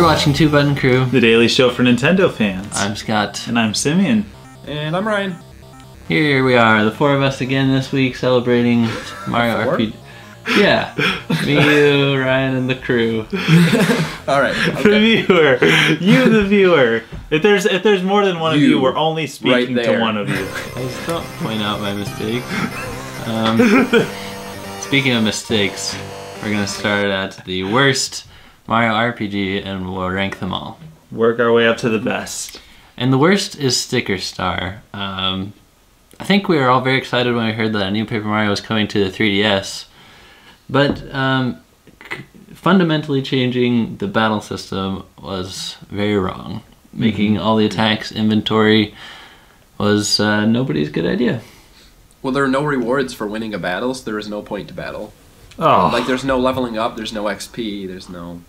watching Two Button Crew, the daily show for Nintendo fans. I'm Scott. And I'm Simeon. And I'm Ryan. Here we are, the four of us again this week, celebrating Mario RPG. Yeah, me, you, Ryan, and the crew. Alright. Okay. The viewer. You, the viewer. If there's more than one of you, we're only speaking to one of you. Please don't point out my mistake. Speaking of mistakes, we're going to start at the worst Mario RPG and we'll rank them all. Work our way up to the best. And the worst is Sticker Star. I think we were all very excited when we heard that a new Paper Mario was coming to the 3DS. But fundamentally changing the battle system was very wrong. Making all the attacks inventory was nobody's good idea. Well, there are no rewards for winning a battle, so there is no point to battle. Oh. Like, there's no leveling up, there's no XP, there's no...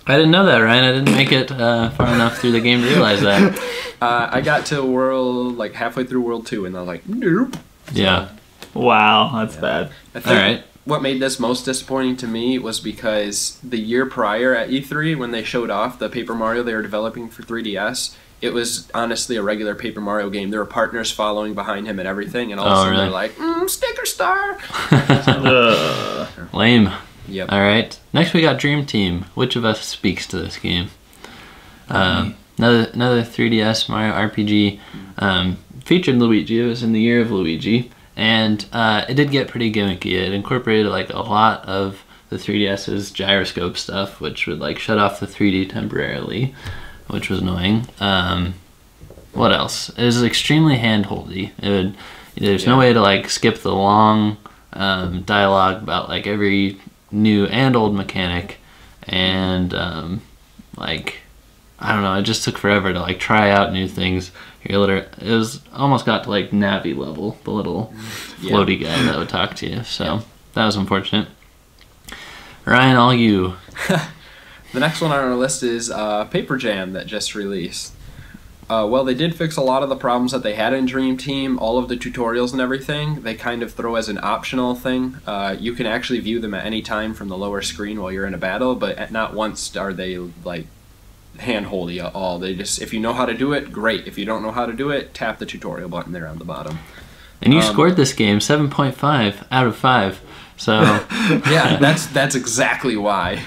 I didn't know that, Ryan. I didn't make it far enough through the game to realize that. I got to world, like, halfway through World 2, and I was like, nope. Yeah. Wow, that's bad. I think Alright. What made this most disappointing to me was because the year prior at E3, when they showed off the Paper Mario they were developing for 3DS, it was honestly a regular Paper Mario game. There were partners following behind him and everything, and all of a sudden they're like, Sticker Star! Lame. Yep. Alright. Next we got Dream Team. Which of us speaks to this game? Another 3DS Mario RPG. Featured Luigi. It was in the year of Luigi. And it did get pretty gimmicky. It incorporated like a lot of the 3DS's gyroscope stuff, which would like shut off the 3D temporarily, which was annoying. What else? It was extremely hand-holdy. There's no way to like skip the long dialogue about like every new and old mechanic, and like I don't know, it just took forever to like try out new things. It was almost got to like Navi level, the little floaty guy that would talk to you. So that was unfortunate. Ryan, all you. The next one on our list is Paper Jam that just released. Well, they did fix a lot of the problems that they had in Dream Team. All of the tutorials and everything, they kind of throw as an optional thing. You can actually view them at any time from the lower screen while you're in a battle, but not once are they like hand-holdy at all. They just, if you know how to do it, great. If you don't know how to do it, tap the tutorial button there on the bottom. And you scored this game 7.5 out of 5. So yeah, that's exactly why.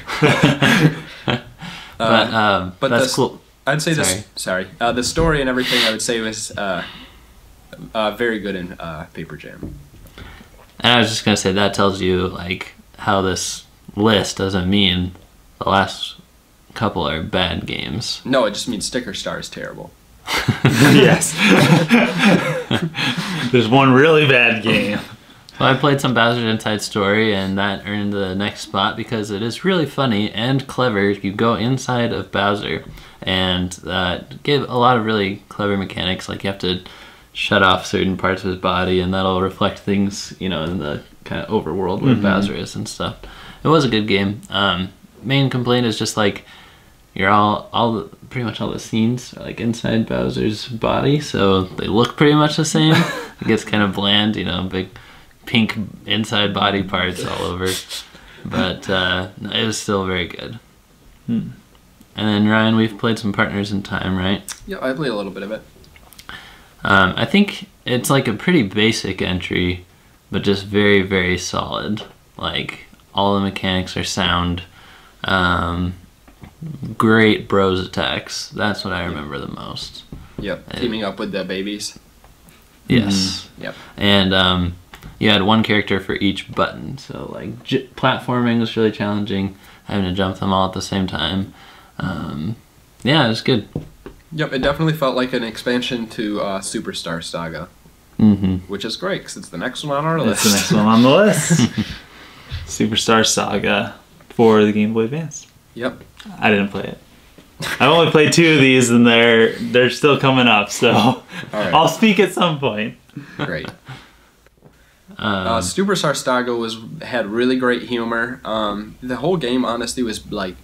But that's cool. I'd say the story and everything I would say was very good in Paper Jam. And I was just gonna say that tells you like how this list doesn't mean the last couple are bad games. No, it just means Sticker Star is terrible. Yes. There's one really bad game. Well, I played some Bowser's Inside Story, and that earned the next spot because it is really funny and clever. You go inside of Bowser, and give a lot of really clever mechanics. Like you have to shut off certain parts of his body, and that'll reflect things, you know, in the kind of overworld where Bowser is and stuff. It was a good game. Main complaint is just like you're pretty much all the scenes are like inside Bowser's body, so they look pretty much the same. It gets kind of bland, you know, big pink inside body parts all over, but it was still very good. And then Ryan, we've played some Partners in Time, right? Yeah, I played a little bit of it. I think it's like a pretty basic entry, but just very, very solid. Like all the mechanics are sound. Great bros attacks. That's what I remember the most. Yep, teaming up with the babies. Yes. Yep. And you had one character for each button, so like platforming was really challenging, having to jump them all at the same time. Yeah, it was good. Yep, it definitely felt like an expansion to Superstar Saga, which is great because it's the next one on our list. It's the next one on the list. Superstar Saga for the Game Boy Advance. Yep. I didn't play it. I've only played 2 of these, and they're still coming up, so I'll speak at some point. Great. Superstar Saga had really great humor. The whole game, honestly, was like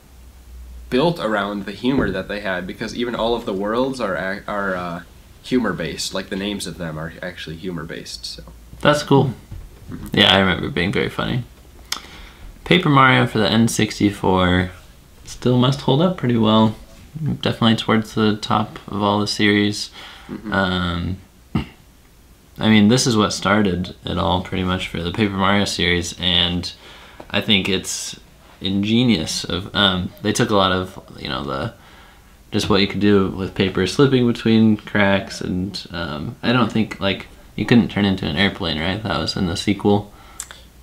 built around the humor that they had, because even all of the worlds are humor based. Like the names of them are actually humor based. So that's cool. Yeah, I remember it being very funny. Paper Mario for the N64. still must hold up pretty well. Definitely towards the top of all the series. I mean, this is what started it all pretty much for the Paper Mario series, and I think it's ingenious. They took a lot of, you know, just what you could do with paper slipping between cracks, and I don't think, like, you couldn't turn into an airplane, right? That was in the sequel.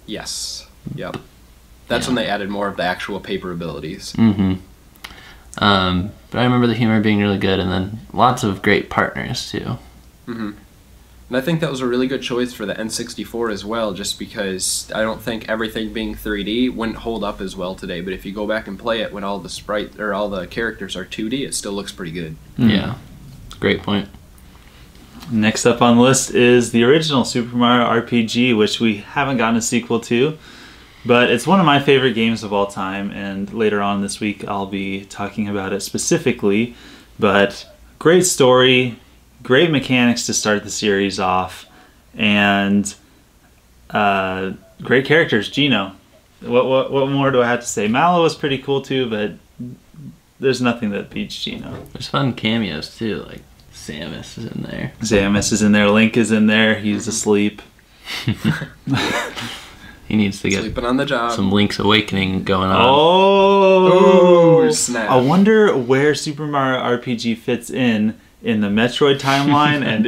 Yes. Yep. That's when they added more of the actual paper abilities. But I remember the humor being really good, and then lots of great partners too. And I think that was a really good choice for the N64 as well, just because I don't think everything being 3D wouldn't hold up as well today. But if you go back and play it when all the characters are 2D, it still looks pretty good. Yeah, great point. Next up on the list is the original Super Mario RPG, which we haven't gotten a sequel to. But it's one of my favorite games of all time, and later on this week I'll be talking about it specifically. But great story, great mechanics to start the series off, and great characters. Gino. What more do I have to say? Mallow was pretty cool too, but there's nothing that beats Gino. There's fun cameos too, like Samus is in there. Samus is in there, Link is in there, he's asleep. He needs to get Sleeping on the job. some Link's Awakening going on. Oh, snap. I wonder where Super Mario RPG fits in the Metroid timeline and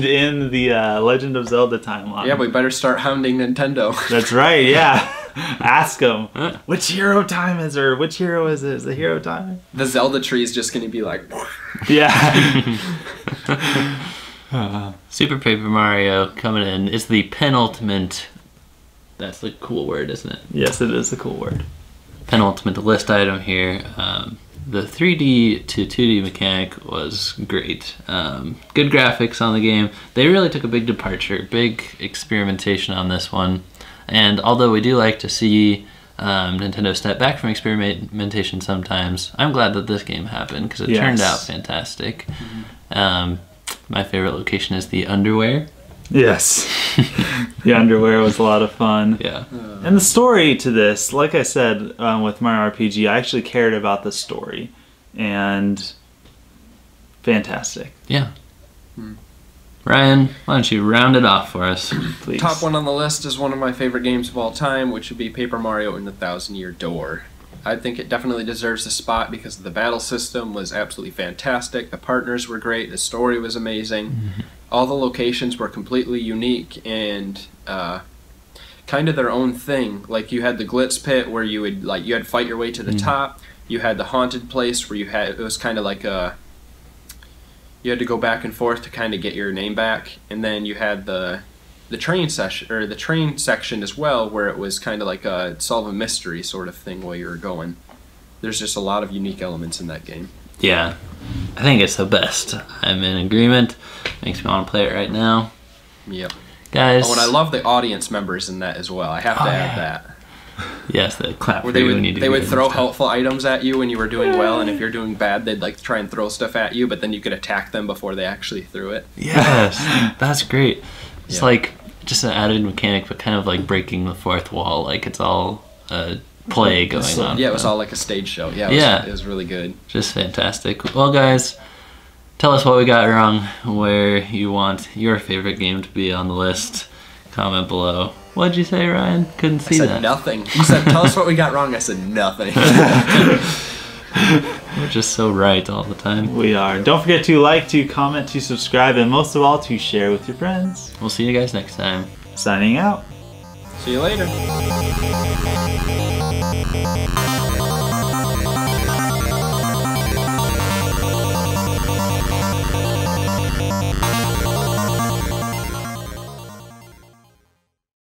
in the Legend of Zelda timeline. Yeah, we better start hounding Nintendo. That's right, yeah. Ask them, which hero time is it, or which hero is it? Is the hero time? The Zelda tree is just going to be like... Yeah. Super Paper Mario coming in is the penultimate. That's the cool word, isn't it? Yes, it is a cool word. Penultimate list item here. The 3D to 2D mechanic was great. Good graphics on the game. They really took a big departure, big experimentation on this one. And although we do like to see Nintendo step back from experimentation sometimes, I'm glad that this game happened because it turned out fantastic. My favorite location is the underwear. Yes. The underwear was a lot of fun. Yeah. And the story to this, like I said, with Mario RPG, I actually cared about the story. And fantastic. Yeah. Ryan, why don't you round it off for us, please? Top one on the list is one of my favorite games of all time, which would be Paper Mario and the Thousand-Year Door. I think it definitely deserves a spot because the battle system was absolutely fantastic. The partners were great. The story was amazing. All the locations were completely unique and kind of their own thing. Like you had the Glitz Pit where you had fight your way to the top. You had the haunted place where it was kind of like you had to go back and forth to kind of get your name back, and then you had the train section as well, where it was kind of like a solve a mystery sort of thing while you were going. There's just a lot of unique elements in that game. Yeah, I think it's the best. I'm in agreement. Makes me want to play it right now. Yep. Guys. Oh, and I love the audience members in that as well. I have to add that. Yes, the clap Where for you when you do they would good throw stuff. helpful items at you when you were doing well, and if you're doing bad, they'd like try and throw stuff at you, but then you could attack them before they actually threw it. Yes, that's great. It's Yeah. like just an added mechanic, but kind of like breaking the fourth wall. Like it's all a play going on. Yeah, it was all like a stage show. Yeah, it was really good. Just fantastic. Well, guys, tell us what we got wrong, where you want your favorite game to be on the list. Comment below. What'd you say, Ryan? Couldn't see I said that. nothing. You said, tell us what we got wrong. I said nothing. We're just so right all the time. We are. Don't forget to like, to comment, to subscribe, and most of all, to share with your friends. We'll see you guys next time. Signing out. See you later.